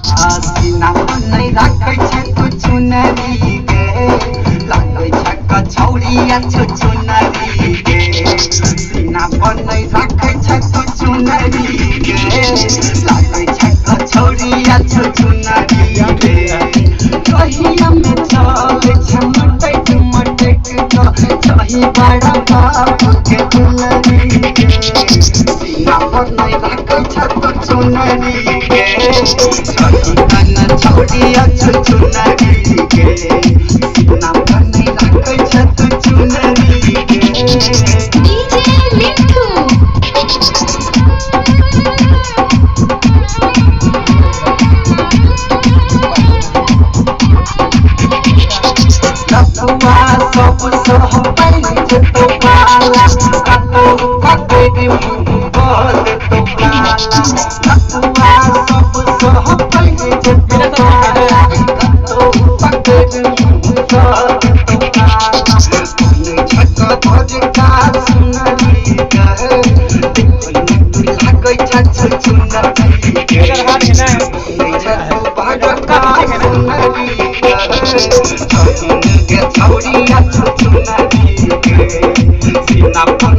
सीना पर नहीं रखै छै तू चुनरी गे लागै छै कछौड़िया चुनरी गे सीना पर नहीं रखै छै तू चुनरी गे लागै छै कछौड़िया चुनरी गे कहिया में चल छै मटक मटक सही बड़ा बाबू के दुलरी गे सीना पर नहीं रखै छै तू चुनरी गे छोड़िया चुनरी गे सीना पर नहीं रखै छै तू चुनरी गे डीजे मिठू कतुआ सब सह पहिले तो काला कते भी बोल तो काला कतुआ सब सह पहिले तो काला कते भी बोल तो काला छक्का भजका सुनरी गे तू लागै छै चुनरी गे भजका सुनरी गे छोड़िया चुनरी गे सीना पर